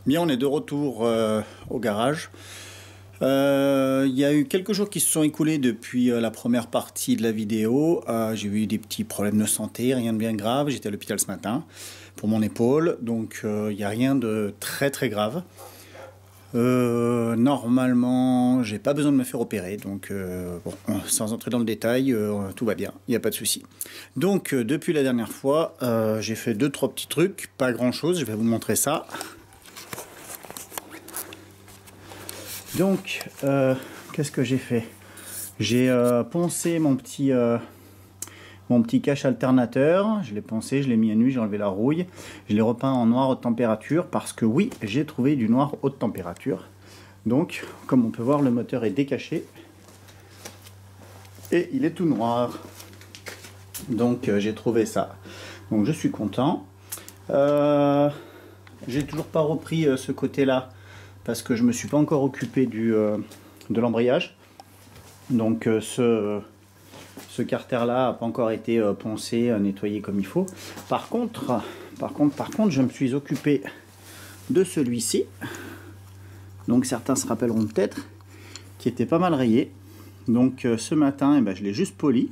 Bien, on est de retour au garage. Il y a eu quelques jours qui se sont écoulés depuis la première partie de la vidéo. J'ai eu des petits problèmes de santé, rien de bien grave. J'étais à l'hôpital ce matin pour mon épaule, donc il n'y a rien de très grave. Normalement, j'ai pas besoin de me faire opérer, donc bon, sans entrer dans le détail, tout va bien, il n'y a pas de souci. Donc depuis la dernière fois, j'ai fait 2-3 petits trucs, pas grand chose, je vais vous montrer ça. Donc, qu'est-ce que j'ai fait? J'ai poncé mon petit cache alternateur, je l'ai poncé, je l'ai mis à nu, j'ai enlevé la rouille, je l'ai repeint en noir haute température parce que oui, j'ai trouvé du noir haute température. Donc, comme on peut voir, le moteur est décaché et il est tout noir. Donc, j'ai trouvé ça. Donc, je suis content. J'ai toujours pas repris ce côté-là parce que je me suis pas encore occupé de l'embrayage. Donc, ce carter là n'a pas encore été poncé, nettoyé comme il faut. Par contre, je me suis occupé de celui-ci. Donc certains se rappelleront peut-être, qui était pas mal rayé. Donc ce matin, eh ben, je l'ai juste poli.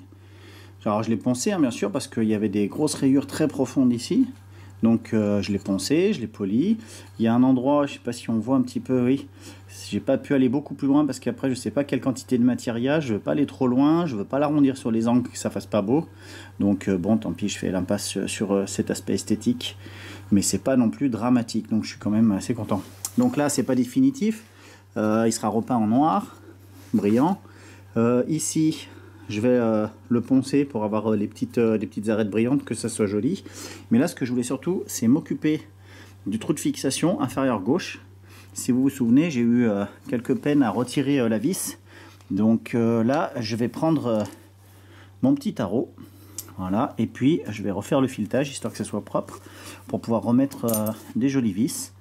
Alors je l'ai poncé, hein, bien sûr, parce qu'il y avait des grosses rayures très profondes ici. Donc je l'ai poncé, je l'ai poli. Il y a un endroit, je sais pas si on voit un petit peu, oui. J'ai pas pu aller beaucoup plus loin parce qu'après je sais pas quelle quantité de matière il y a. Je veux pas aller trop loin, je veux pas l'arrondir sur les angles que ça fasse pas beau. Donc bon, tant pis, je fais l'impasse sur cet aspect esthétique. Mais c'est pas non plus dramatique, donc je suis quand même assez content. Donc là c'est pas définitif. Il sera repeint en noir, brillant. Ici je vais le poncer pour avoir les petites arêtes brillantes, que ça soit joli. Mais là, ce que je voulais surtout, c'est m'occuper du trou de fixation inférieur gauche. Si vous vous souvenez, j'ai eu quelques peines à retirer la vis. Donc là, je vais prendre mon petit tarot. Voilà. Et puis, je vais refaire le filetage, histoire que ça soit propre, pour pouvoir remettre des jolies vis.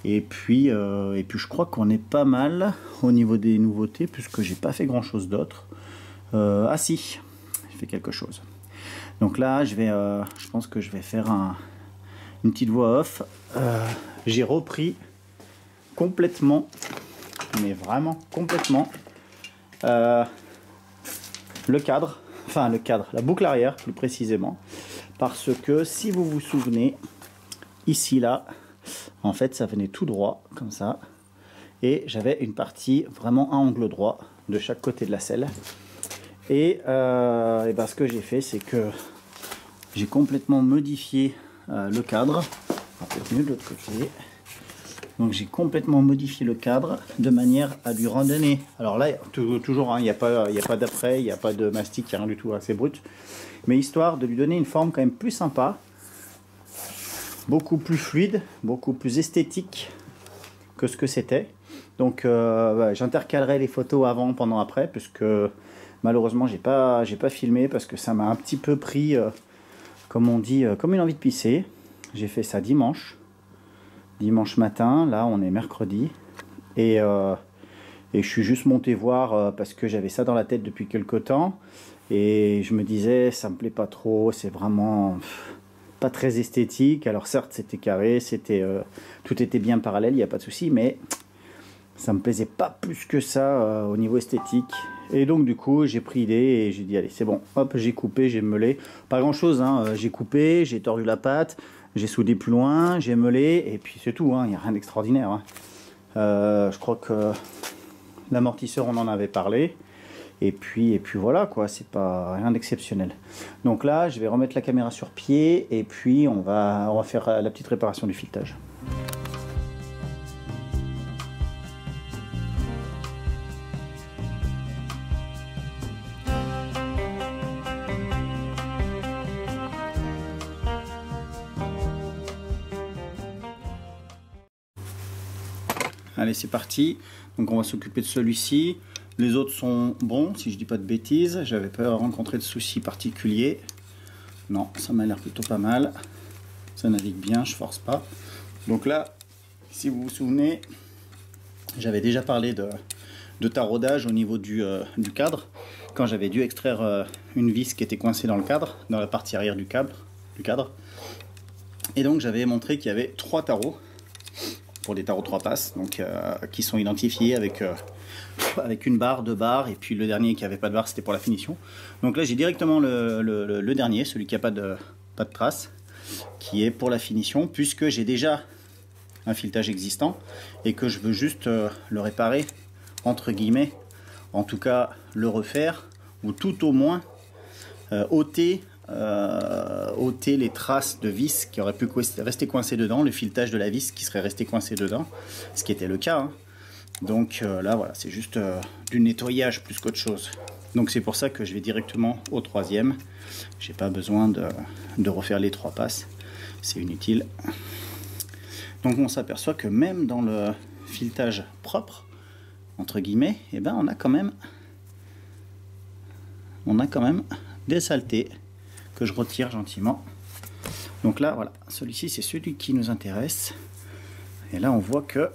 Et puis je crois qu'on est pas mal au niveau des nouveautés, puisque j'ai pas fait grand-chose d'autre. Ah si, j'ai fait quelque chose. Donc là, je pense que je vais faire une petite voix off. J'ai repris complètement, mais vraiment complètement, la boucle arrière plus précisément. Parce que si vous vous souvenez, ici là, en fait ça venait tout droit, comme ça. Et j'avais une partie vraiment à angle droit de chaque côté de la selle. Et ben, ce que j'ai fait, c'est que j'ai complètement modifié le cadre. Peut-être mieux de l'autre côté. Donc j'ai complètement modifié le cadre de manière à lui redonner. Alors là, toujours, il n'y a pas d'après, il n'y a pas de mastic, il n'y a rien du tout, hein, c'est brut. Mais histoire de lui donner une forme quand même plus sympa, beaucoup plus fluide, beaucoup plus esthétique que ce que c'était. Donc j'intercalerai les photos avant, pendant, après, puisque malheureusement j'ai pas filmé parce que ça m'a un petit peu pris, comme on dit, comme une envie de pisser. J'ai fait ça dimanche matin. Là on est mercredi et je suis juste monté voir parce que j'avais ça dans la tête depuis quelque temps et je me disais ça me plaît pas trop, c'est vraiment pas très esthétique. Alors certes c'était carré, tout était bien parallèle, il n'y a pas de souci, mais ça me plaisait pas plus que ça au niveau esthétique. Et donc du coup j'ai pris idée et j'ai dit allez c'est bon, hop, j'ai coupé, j'ai meulé, pas grand chose, hein. J'ai coupé, j'ai tordu la pâte, j'ai soudé plus loin, j'ai meulé et puis c'est tout, hein. Il n'y a rien d'extraordinaire, hein. Je crois que l'amortisseur on en avait parlé et puis voilà quoi, c'est pas rien d'exceptionnel. Donc là je vais remettre la caméra sur pied et puis on va faire la petite réparation du filetage. Allez, c'est parti. Donc on va s'occuper de celui-ci. Les autres sont bons, si je dis pas de bêtises. J'avais pas rencontré de soucis particuliers. Non, ça m'a l'air plutôt pas mal. Ça navigue bien, je force pas. Donc là, si vous vous souvenez, j'avais déjà parlé de taraudage au niveau du cadre. Quand j'avais dû extraire une vis qui était coincée dans le cadre, dans la partie arrière du cadre. Et donc j'avais montré qu'il y avait 3 tarots pour des tarots 3 passes, donc qui sont identifiés avec une barre, 2 barres, et puis le dernier qui avait pas de barre, c'était pour la finition. Donc là, j'ai directement le dernier, celui qui a pas de trace, qui est pour la finition, puisque j'ai déjà un filetage existant et que je veux juste le réparer, entre guillemets, en tout cas le refaire, ou tout au moins ôter les traces de vis qui auraient pu rester coincées dedans, le filetage de la vis qui serait resté coincé dedans, ce qui était le cas, hein. Donc là voilà, c'est juste du nettoyage plus qu'autre chose. Donc c'est pour ça que je vais directement au troisième. J'ai pas besoin de refaire les 3 passes, c'est inutile. Donc on s'aperçoit que même dans le filetage propre, entre guillemets, eh ben on a quand même des saletés que je retire gentiment. Donc là voilà, celui-ci c'est celui qui nous intéresse. Et là on voit que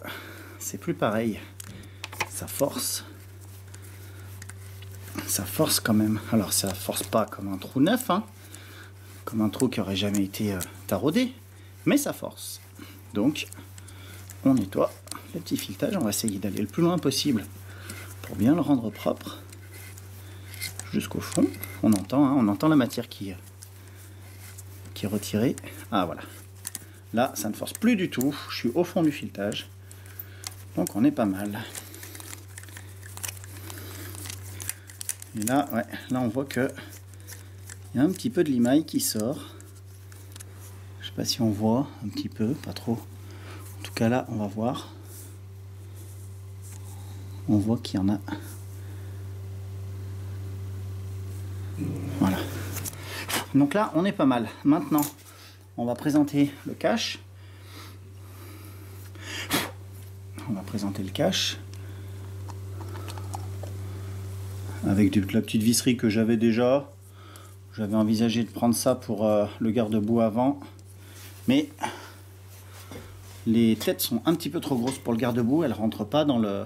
c'est plus pareil. Ça force quand même. Alors ça force pas comme un trou neuf, hein, comme un trou qui aurait jamais été taraudé, mais ça force. Donc on nettoie le petit filetage, on va essayer d'aller le plus loin possible pour bien le rendre propre jusqu'au fond. On entend, hein, on entend la matière qui est retirée. Ah voilà, là ça ne force plus du tout, je suis au fond du filetage, donc on est pas mal. Et là, ouais, là on voit que il y a un petit peu de limaille qui sort. Je sais pas si on voit un petit peu, pas trop. En tout cas là, on va voir. On voit qu'il y en a. Voilà. Donc là, on est pas mal. Maintenant, on va présenter le cache. On va présenter le cache. Avec la petite visserie que j'avais déjà. J'avais envisagé de prendre ça pour le garde-boue avant. Mais les têtes sont un petit peu trop grosses pour le garde-boue. Elles ne rentrent pas dans le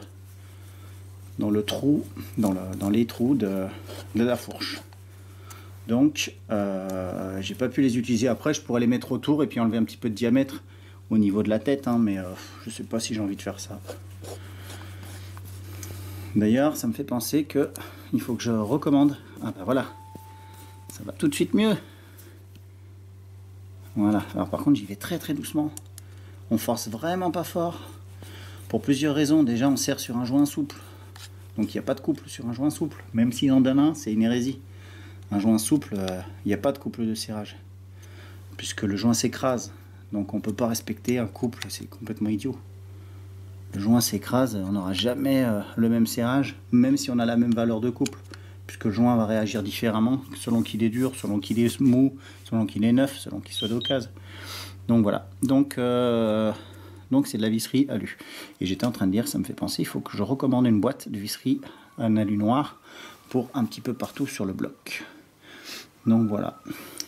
trou, dans les trous de la fourche. Donc, j'ai pas pu les utiliser. Après, je pourrais les mettre autour et puis enlever un petit peu de diamètre au niveau de la tête. Hein, mais je sais pas si j'ai envie de faire ça. D'ailleurs, ça me fait penser que il faut que je recommande. Ah ben voilà, ça va tout de suite mieux. Voilà. Alors par contre, j'y vais très très doucement. On force vraiment pas fort. Pour plusieurs raisons. Déjà, on serre sur un joint souple. Donc il n'y a pas de couple sur un joint souple. Même si en donne un, c'est une hérésie. Un joint souple, il n'y a pas de couple de serrage. Puisque le joint s'écrase. Donc on ne peut pas respecter un couple, c'est complètement idiot. Le joint s'écrase, on n'aura jamais le même serrage, même si on a la même valeur de couple. Puisque le joint va réagir différemment selon qu'il est dur, selon qu'il est mou, selon qu'il est neuf, selon qu'il soit d'occasion. Donc voilà. Donc c'est de la visserie alu. Et j'étais en train de dire, ça me fait penser, il faut que je recommande une boîte de visserie en alu noir pour un petit peu partout sur le bloc. Donc voilà.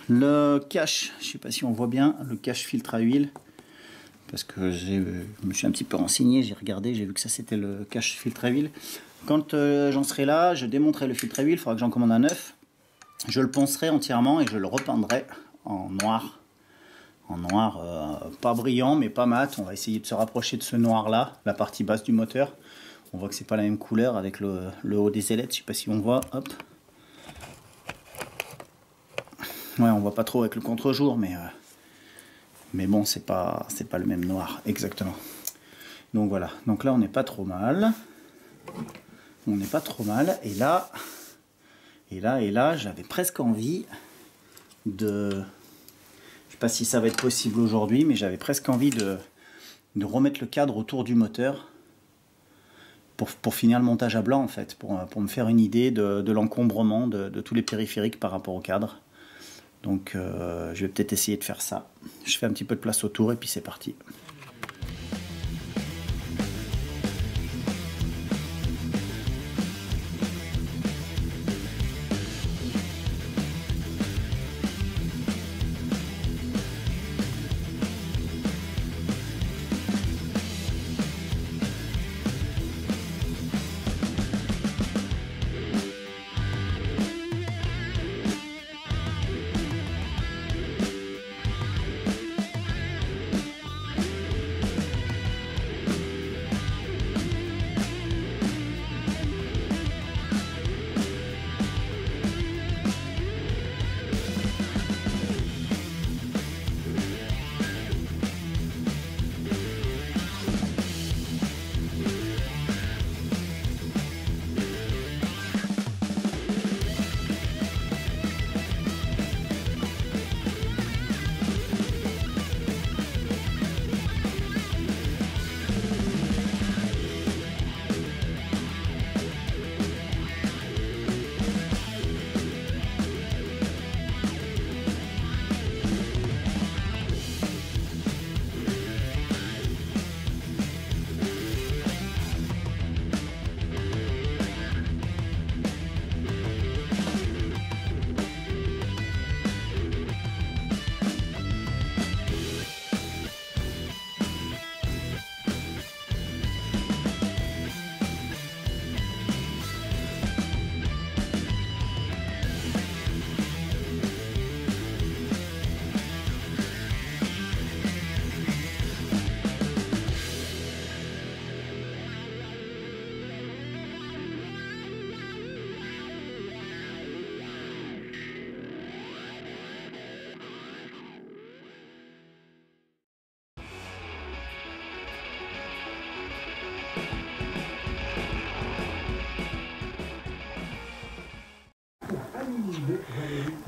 Le cache, je ne sais pas si on voit bien, le cache filtre à huile. Parce que je me suis un petit peu renseigné, j'ai regardé, j'ai vu que ça c'était le cache filtre à huile. Quand j'en serai là, je démonterai le filtre à huile, il faudra que j'en commande un neuf. Je le poncerai entièrement et je le repeindrai en noir. En noir, pas brillant mais pas mat. On va essayer de se rapprocher de ce noir là, la partie basse du moteur. On voit que c'est pas la même couleur avec le haut des ailettes, je sais pas si on voit, hop. Ouais, on voit pas trop avec le contre-jour, mais bon, c'est pas le même noir, exactement. Donc voilà, donc là on n'est pas trop mal. On n'est pas trop mal. Et là, j'avais presque envie de... Je sais pas si ça va être possible aujourd'hui, mais j'avais presque envie de remettre le cadre autour du moteur pour finir le montage à blanc en fait, pour me faire une idée de l'encombrement de tous les périphériques par rapport au cadre. Donc je vais peut-être essayer de faire ça. Je fais un petit peu de place autour et puis c'est parti.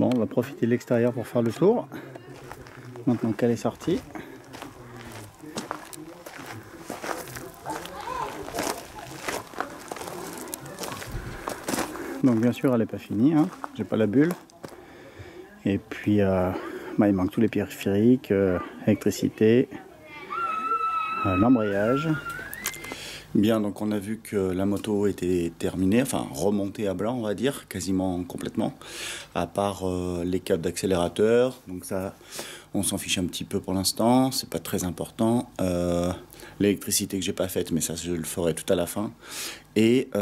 Bon, on va profiter de l'extérieur pour faire le tour. Maintenant qu'elle est sortie. Donc bien sûr elle n'est pas finie, hein. J'ai pas la bulle. Et puis il manque tous les périphériques, électricité, l'embrayage. Bien, donc on a vu que la moto était terminée, enfin remontée à blanc on va dire, quasiment complètement, à part les câbles d'accélérateur, donc ça on s'en fiche un petit peu pour l'instant, c'est pas très important. L'électricité que j'ai pas faite, mais ça je le ferai tout à la fin. Et une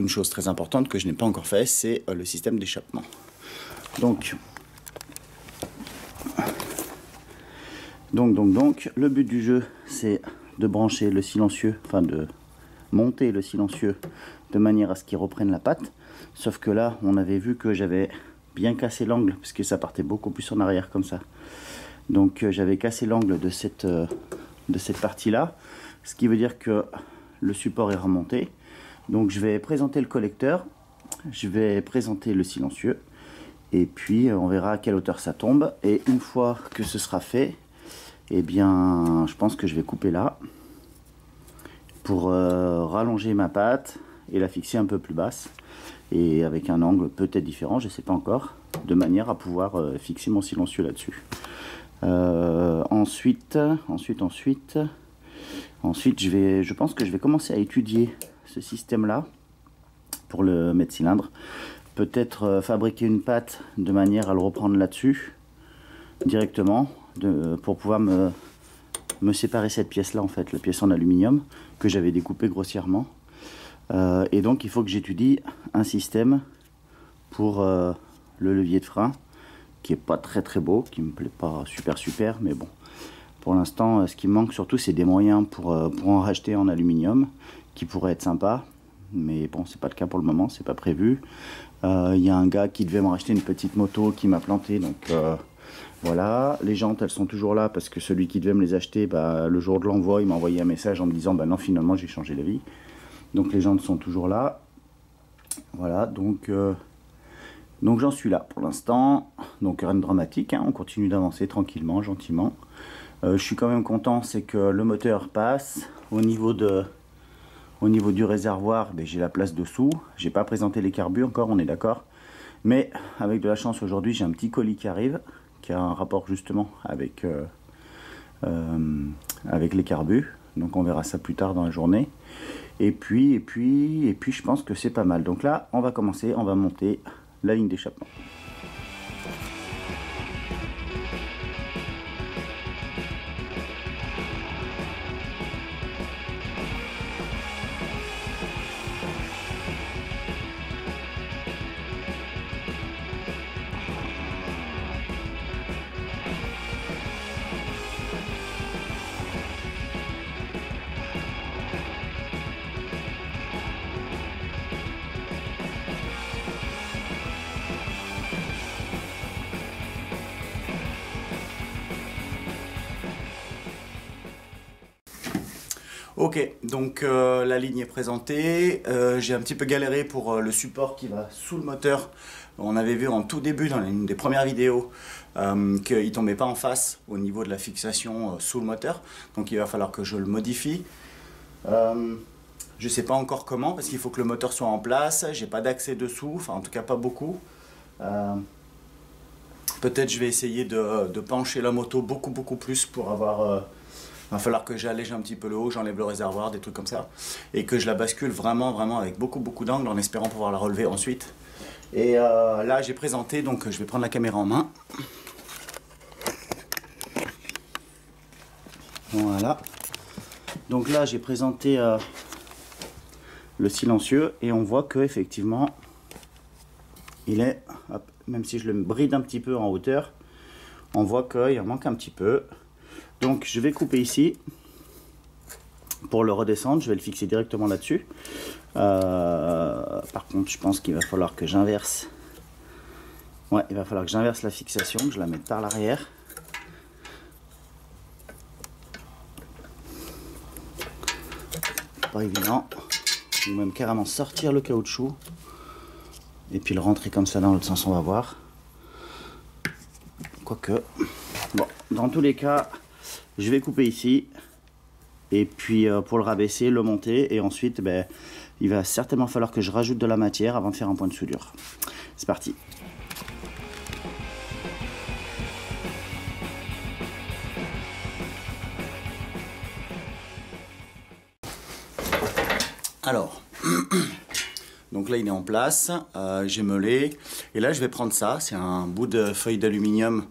chose très importante que je n'ai pas encore fait, c'est le système d'échappement. Donc, le but du jeu, c'est de brancher le silencieux, enfin de monter le silencieux de manière à ce qu'il reprenne la patte. Sauf que là, on avait vu que j'avais bien cassé l'angle, parce que ça partait beaucoup plus en arrière comme ça. Donc j'avais cassé l'angle de cette partie-là, ce qui veut dire que le support est remonté. Donc je vais présenter le collecteur, je vais présenter le silencieux, et puis on verra à quelle hauteur ça tombe. Et une fois que ce sera fait, eh bien je pense que je vais couper là pour rallonger ma patte et la fixer un peu plus basse et avec un angle peut-être différent, je ne sais pas encore, de manière à pouvoir fixer mon silencieux là-dessus. Ensuite, je pense que je vais commencer à étudier ce système-là pour le mètre cylindre. Peut-être fabriquer une patte de manière à le reprendre là-dessus directement, pour pouvoir me séparer cette pièce-là, en fait, la pièce en aluminium que j'avais découpée grossièrement. Et donc il faut que j'étudie un système pour le levier de frein qui est pas très beau, qui me plaît pas super, mais bon, pour l'instant ce qui me manque surtout c'est des moyens pour en racheter en aluminium qui pourrait être sympa, mais bon c'est pas le cas pour le moment, c'est pas prévu. Il y a un gars qui devait me racheter une petite moto qui m'a planté, donc voilà. Les jantes elles sont toujours là parce que celui qui devait me les acheter, le jour de l'envoi il m'a envoyé un message en me disant non, finalement j'ai changé d'avis. Donc les jantes sont toujours là. Voilà, donc j'en suis là pour l'instant. Donc rien de dramatique, hein, on continue d'avancer tranquillement, gentiment. Je suis quand même content, c'est que le moteur passe. Au niveau du réservoir, j'ai la place dessous. J'ai pas présenté les carbus encore, on est d'accord. Mais avec de la chance aujourd'hui, j'ai un petit colis qui arrive, qui a un rapport justement avec les carbus. Donc on verra ça plus tard dans la journée. Et puis je pense que c'est pas mal. Donc là, on va commencer, on va monter la ligne d'échappement. Ok, donc la ligne est présentée. J'ai un petit peu galéré pour le support qui va sous le moteur. On avait vu en tout début dans une des premières vidéos qu'il ne tombait pas en face au niveau de la fixation sous le moteur. Donc il va falloir que je le modifie. Je ne sais pas encore comment parce qu'il faut que le moteur soit en place. J'ai pas d'accès dessous, enfin en tout cas pas beaucoup. Peut-être je vais essayer de pencher la moto beaucoup plus pour avoir... il va falloir que j'allège un petit peu le haut, j'enlève le réservoir, des trucs comme ça. Et que je la bascule vraiment avec beaucoup d'angle en espérant pouvoir la relever ensuite. Et là j'ai présenté, donc je vais prendre la caméra en main. Voilà. Donc là j'ai présenté le silencieux et on voit que effectivement il est, hop, même si je le bride un petit peu en hauteur, on voit qu'il en manque un petit peu. Donc je vais couper ici pour le redescendre, je vais le fixer directement là-dessus. Par contre je pense qu'il va falloir que j'inverse. Ouais, il va falloir que j'inverse la fixation, que je la mette par l'arrière. Pas évident. Ou même carrément sortir le caoutchouc et puis le rentrer comme ça dans l'autre sens, on va voir. Quoique, bon, dans tous les cas, je vais couper ici, et puis pour le rabaisser, le monter, et ensuite, ben, il va certainement falloir que je rajoute de la matière avant de faire un point de soudure. C'est parti. Alors, donc là il est en place, j'ai meulé, et là je vais prendre ça, c'est un bout de feuille d'aluminium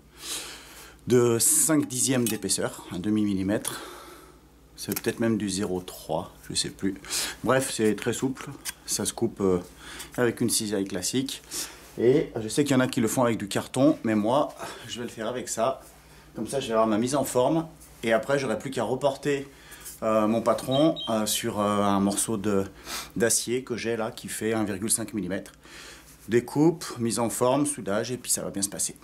de 5/10 d'épaisseur, un demi-millimètre, c'est peut-être même du 0,3, je sais plus. Bref, c'est très souple, ça se coupe avec une cisaille classique, et je sais qu'il y en a qui le font avec du carton, mais moi je vais le faire avec ça, comme ça je vais avoir ma mise en forme, et après j'aurai plus qu'à reporter mon patron sur un morceau d'acier que j'ai là qui fait 1,5 mm. Découpe, mise en forme, soudage et puis ça va bien se passer.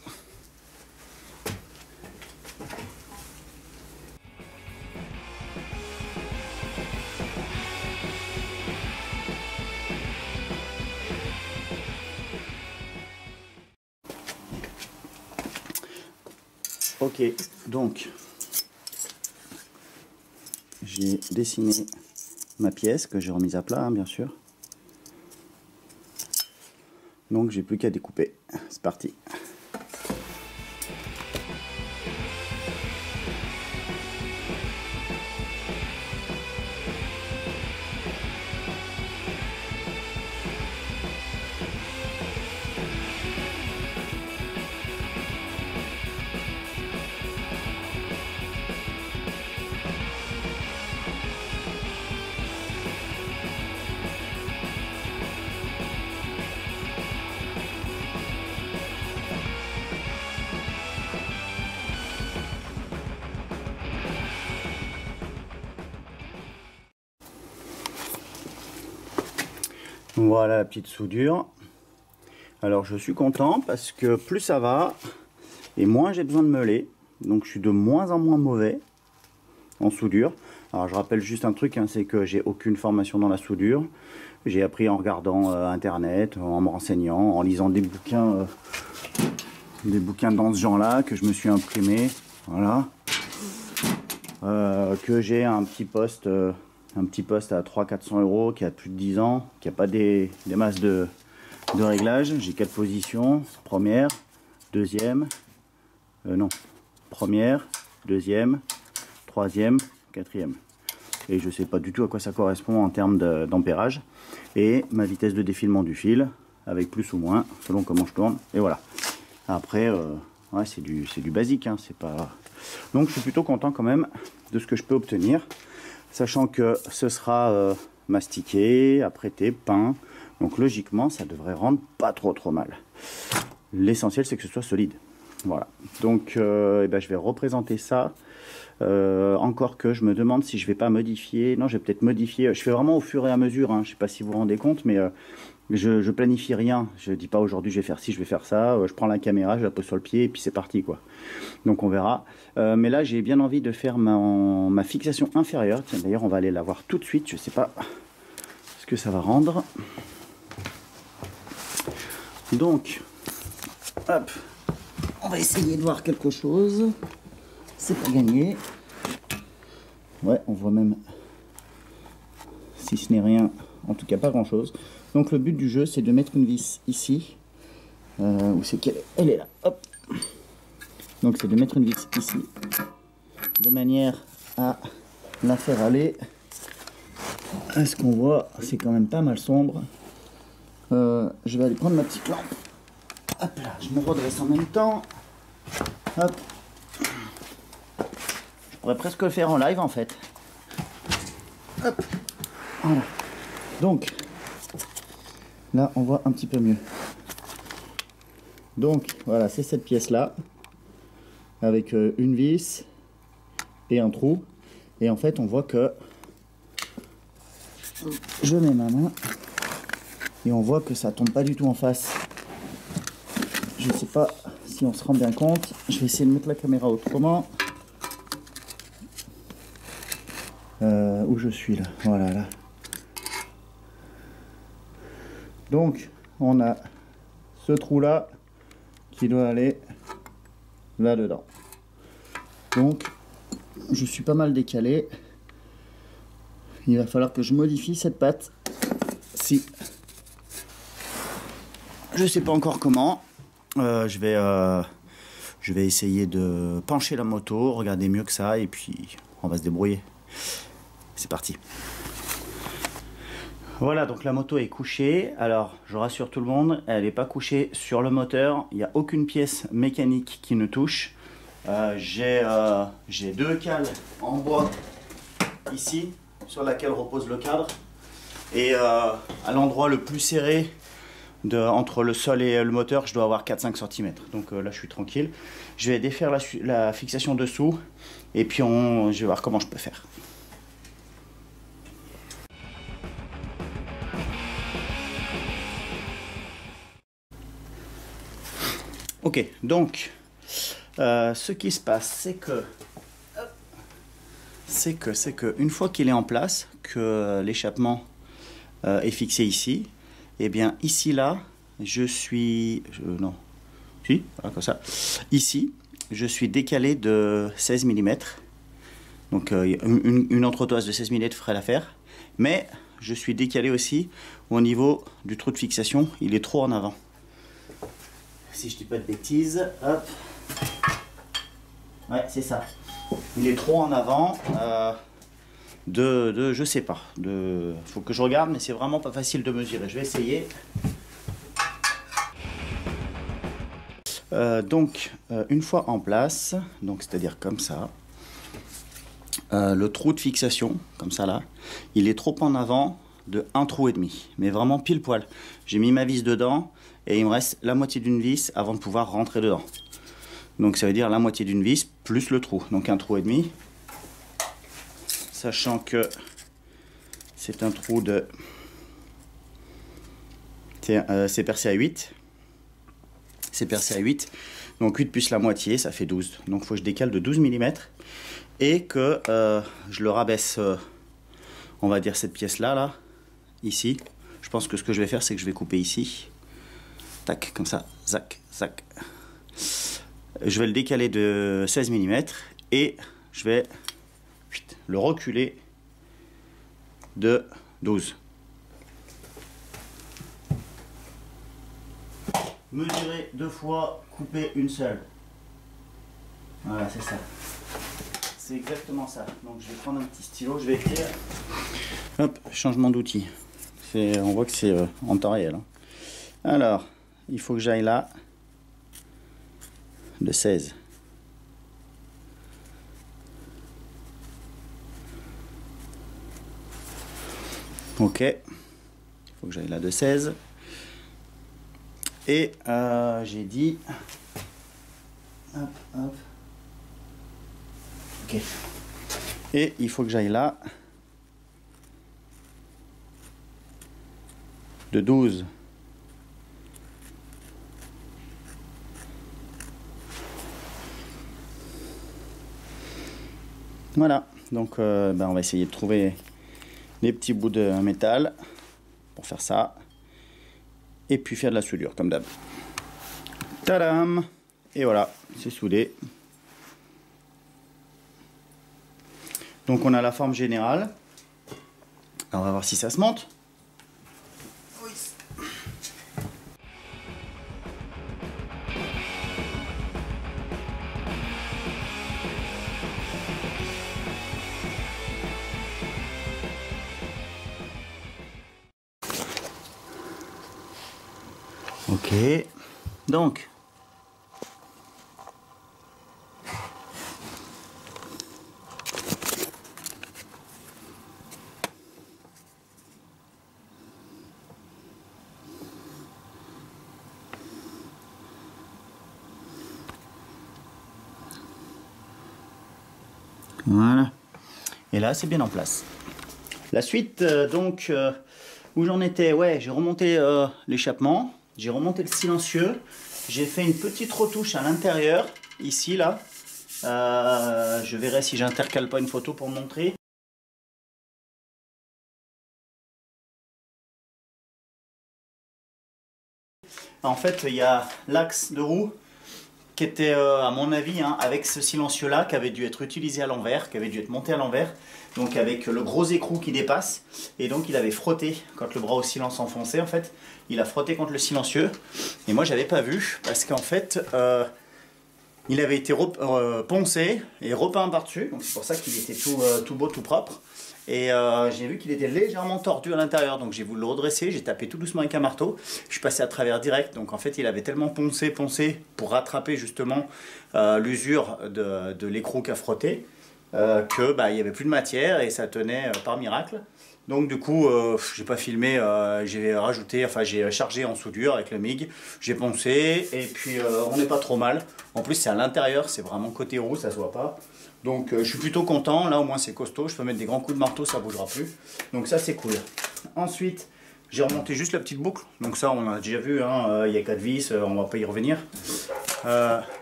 Ok, donc j'ai dessiné ma pièce que j'ai remise à plat, hein, bien sûr. Donc j'ai plus qu'à découper. C'est parti. Voilà la petite soudure. Alors je suis content parce que plus ça va et moins j'ai besoin de meuler. Donc je suis de moins en moins mauvais en soudure. Alors je rappelle juste un truc, hein, c'est que j'ai aucune formation dans la soudure. J'ai appris en regardant internet, en me renseignant, en lisant des bouquins dans ce genre-là que je me suis imprimé. Voilà. Que j'ai un petit poste à 300-400 € qui a plus de 10 ans, qui n'a pas des masses de réglage. J'ai 4 positions, première, deuxième, non, première, deuxième, troisième, quatrième. Et je ne sais pas du tout à quoi ça correspond en termes d'ampérage. Et ma vitesse de défilement du fil, avec plus ou moins, selon comment je tourne. Et voilà. Après, ouais, c'est du basique, hein, c'est pas... Donc je suis plutôt content quand même de ce que je peux obtenir. Sachant que ce sera mastiqué, apprêté, peint. Donc logiquement, ça devrait rendre pas trop mal. L'essentiel, c'est que ce soit solide. Voilà. Donc eh ben, je vais représenter ça. Encore que je me demande si je vais pas modifier. Non, je vais peut-être modifier. Je fais vraiment au fur et à mesure. Hein. Je sais pas si vous vous rendez compte, mais je planifie rien. Je dis pas aujourd'hui je vais faire ci, je vais faire ça. Je prends la caméra, je la pose sur le pied et puis c'est parti quoi. Donc on verra. Mais là j'ai bien envie de faire ma fixation inférieure. Tiens, d'ailleurs on va aller la voir tout de suite. Je sais pas ce que ça va rendre. Donc, hop, on va essayer de voir quelque chose. C'est pas gagné. Ouais, on voit même, si ce n'est rien, en tout cas pas grand chose. Donc le but du jeu c'est de mettre une vis ici. Où c'est qu'elle est? Elle est là. Hop. Donc c'est de mettre une vis ici. De manière à la faire aller. Est-ce qu'on voit? C'est quand même pas mal sombre. Je vais aller prendre ma petite lampe. Hop là, je me redresse en même temps. Hop. Je pourrais presque le faire en live en fait. Hop. Voilà. Donc, là on voit un petit peu mieux. Donc voilà, c'est cette pièce là. Avec une vis et un trou. Et en fait on voit que je mets ma main. Et on voit que ça tombe pas du tout en face. Je sais pas si on se rend bien compte. Je vais essayer de mettre la caméra autrement. Où je suis là, voilà là. Donc on a ce trou là qui doit aller là dedans. Donc je suis pas mal décalé. Il va falloir que je modifie cette patte. Si je sais pas encore comment, je vais essayer de pencher la moto, regarder mieux que ça, et puis on va se débrouiller. C'est parti. Voilà, donc la moto est couchée. Alors, je rassure tout le monde, elle n'est pas couchée sur le moteur. Il n'y a aucune pièce mécanique qui ne touche. J'ai 2 cales en bois ici, sur laquelle repose le cadre. Et à l'endroit le plus serré entre le sol et le moteur, je dois avoir 4-5 cm. Donc là, je suis tranquille. Je vais défaire la fixation dessous. Et puis, je vais voir comment je peux faire. Ok, donc ce qui se passe, c'est que une fois qu'il est en place, que l'échappement est fixé ici, et bien ici là, non, si, voilà, comme ça, ici, je suis décalé de 16 mm, donc une entretoise de 16 mm ferait l'affaire, mais je suis décalé aussi au niveau du trou de fixation, il est trop en avant. Si je dis pas de bêtises, hop, ouais c'est ça, il est trop en avant, je sais pas, faut que je regarde, mais c'est vraiment pas facile de mesurer, je vais essayer. Donc une fois en place, donc c'est-à-dire comme ça, le trou de fixation, comme ça là, il est trop en avant de 1,5 trou, mais vraiment pile poil. J'ai mis ma vis dedans et il me reste la moitié d'une vis avant de pouvoir rentrer dedans. Donc ça veut dire la moitié d'une vis plus le trou, donc 1,5 trou. Sachant que c'est un trou de... c'est percé à 8. C'est percé à 8. Donc 8 plus la moitié, ça fait 12. Donc il faut que je décale de 12 mm. Et que je le rabaisse, on va dire cette pièce-là, là, ici. Je pense que ce que je vais faire, c'est que je vais couper ici. Tac, comme ça. Zac, zac. Je vais le décaler de 16 mm. Et je vais le reculer de 12. Mesurer 2 fois, couper une seule. Voilà, c'est ça. C'est exactement ça. Donc je vais prendre un petit stylo, je vais écrire. Hop, changement d'outil. On voit que c'est en temps réel. Hein. Alors, il faut que j'aille là de 16. Ok. Il faut que j'aille là de 16. Et j'ai dit... Hop, hop. Ok. Et il faut que j'aille là de 12. Voilà. Donc on va essayer de trouver des petits bouts de métal pour faire ça. Et puis faire de la soudure comme d'hab. Tadam! Et voilà, c'est soudé. Donc on a la forme générale. Alors on va voir si ça se monte. Oui. Ok, donc voilà, et là c'est bien en place. La suite, donc, où j'en étais, ouais, j'ai remonté l'échappement. J'ai remonté le silencieux, j'ai fait une petite retouche à l'intérieur, ici, là. Je verrai si j'intercale pas une photo pour montrer. En fait, il y a l'axe de roue qui était, à mon avis, hein, avec ce silencieux-là, qui avait dû être utilisé à l'envers, qui avait dû être monté à l'envers, donc avec le gros écrou qui dépasse, et donc il avait frotté, quand le bras au silence s'enfonçait, en fait, il a frotté contre le silencieux, et moi j'avais pas vu, parce qu'en fait, il avait été poncé et repeint par-dessus, donc c'est pour ça qu'il était tout beau, tout propre. Et j'ai vu qu'il était légèrement tordu à l'intérieur, donc j'ai voulu le redresser, j'ai tapé tout doucement avec un marteau, je suis passé à travers direct, donc en fait il avait tellement poncé pour rattraper justement l'usure de l'écrou qui a frotté, que bah, il n'y avait plus de matière et ça tenait par miracle. Donc du coup, j'ai pas filmé, j'ai rajouté, enfin j'ai chargé en soudure avec le MIG, j'ai poncé et puis on n'est pas trop mal. En plus c'est à l'intérieur, c'est vraiment côté roue, ça se voit pas. Donc je suis plutôt content, là au moins c'est costaud, je peux mettre des grands coups de marteau, ça bougera plus. Donc ça c'est cool. Ensuite, j'ai remonté juste la petite boucle, donc ça on a déjà vu, hein, il y a 4 vis, on va pas y revenir.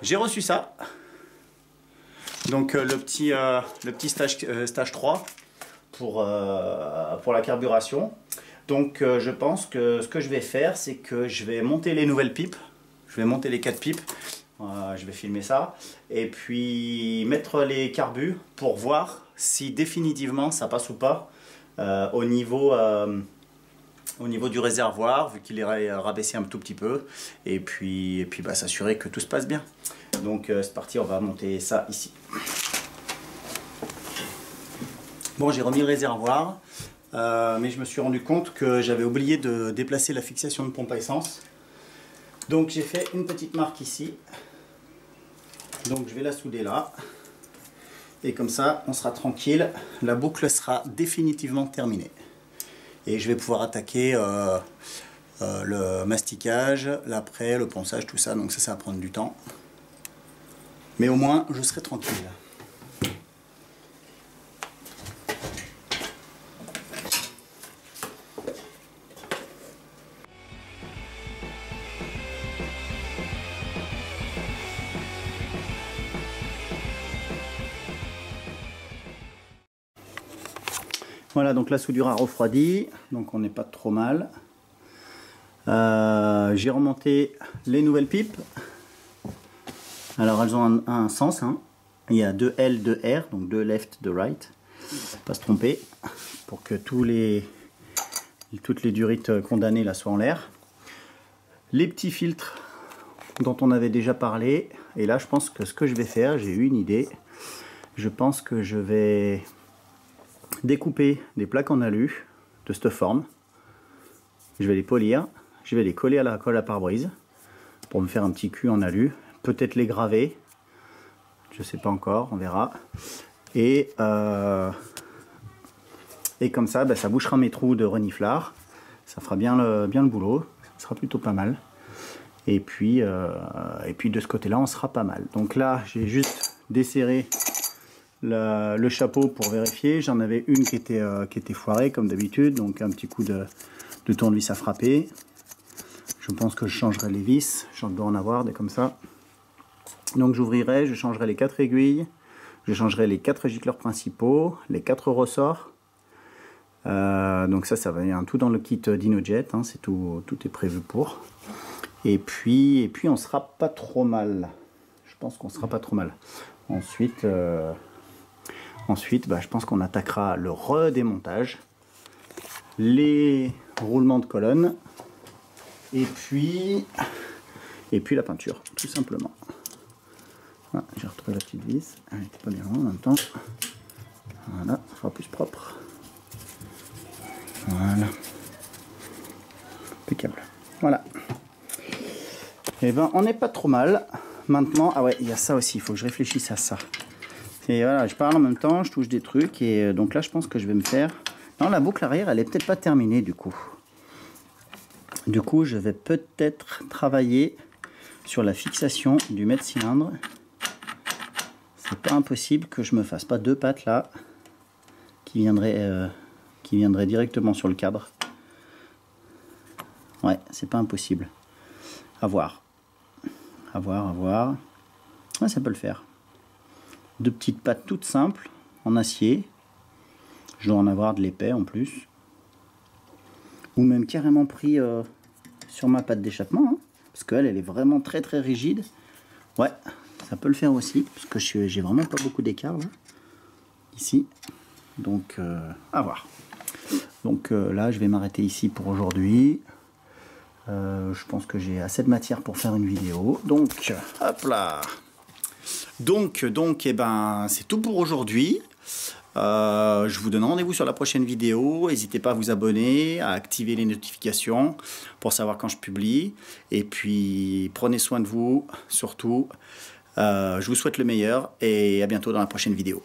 J'ai reçu ça. Donc le petit stage 3 pour la carburation. Donc je pense que ce que je vais faire, c'est que je vais monter les nouvelles pipes. Je vais monter les 4 pipes. Je vais filmer ça. Et puis mettre les carbus pour voir si définitivement ça passe ou pas au niveau du réservoir, vu qu'il est rabaissé un tout petit peu. Et puis bah, s'assurer que tout se passe bien. Donc c'est parti, on va monter ça ici. Bon, j'ai remis le réservoir, mais je me suis rendu compte que j'avais oublié de déplacer la fixation de pompe à essence. Donc j'ai fait une petite marque ici. Donc je vais la souder là. Et comme ça, on sera tranquille. La boucle sera définitivement terminée. Et je vais pouvoir attaquer le masticage, l'après, le ponçage, tout ça. Donc ça va prendre du temps. Mais au moins, je serai tranquille. Voilà, donc la soudure a refroidi, donc on n'est pas trop mal. J'ai remonté les nouvelles pipes. Alors elles ont un sens, hein. Il y a 2 L, 2 R, donc 2 left, 2 right. Pas se tromper, pour que toutes les durites condamnées là soient en l'air. Les petits filtres dont on avait déjà parlé. Et là je pense que ce que je vais faire, j'ai eu une idée. Je pense que je vais découper des plaques en alu de cette forme. Je vais les polir, je vais les coller à la colle à pare-brise pour me faire un petit cul en alu, peut-être les graver, je sais pas encore, on verra. Et comme ça, bah, ça bouchera mes trous de reniflard, ça fera bien le boulot, ça sera plutôt pas mal. Et puis de ce côté-là, on sera pas mal. Donc là, j'ai juste desserré le chapeau pour vérifier. J'en avais une qui était foirée comme d'habitude, donc un petit coup de tournevis à frapper. Je pense que je changerai les vis, j'en dois en avoir des comme ça. Donc j'ouvrirai, je changerai les 4 aiguilles, je changerai les 4 gicleurs principaux, les 4 ressorts. Donc ça va y tout dans le kit DinoJet, hein, c'est tout est prévu pour. Et puis on sera pas trop mal. Je pense qu'on sera pas trop mal. Ensuite, bah, je pense qu'on attaquera le redémontage, les roulements de colonne, et puis la peinture, tout simplement. Ah, j'ai retrouvé la petite vis, elle n'était pas bien loin en même temps. Voilà, ça sera plus propre. Voilà. Impeccable. Voilà. Et ben, on n'est pas trop mal. Maintenant, ah ouais, il y a ça aussi, il faut que je réfléchisse à ça. Et voilà, je parle en même temps, je touche des trucs, et donc là, je pense que je vais me faire... Non, la boucle arrière, elle est peut-être pas terminée, du coup. Du coup, je vais peut-être travailler sur la fixation du mètre-cylindre. C'est pas impossible que je me fasse pas 2 pattes là, qui viendraient directement sur le cadre. Ouais, c'est pas impossible. À voir. À voir. Ouais, ça peut le faire. 2 petites pattes toutes simples, en acier. Je dois en avoir de l'épais en plus. Ou même carrément pris sur ma patte d'échappement. Hein. parce qu'elle est vraiment très très rigide. Ouais, ça peut le faire aussi, parce que j'ai vraiment pas beaucoup d'écart là, ici. Donc, à voir. Donc là, je vais m'arrêter ici pour aujourd'hui. Je pense que j'ai assez de matière pour faire une vidéo. Donc, hop là. Donc, eh ben, c'est tout pour aujourd'hui. Je vous donne rendez-vous sur la prochaine vidéo. N'hésitez pas à vous abonner, à activer les notifications pour savoir quand je publie. Et puis, prenez soin de vous, surtout. Je vous souhaite le meilleur et à bientôt dans la prochaine vidéo.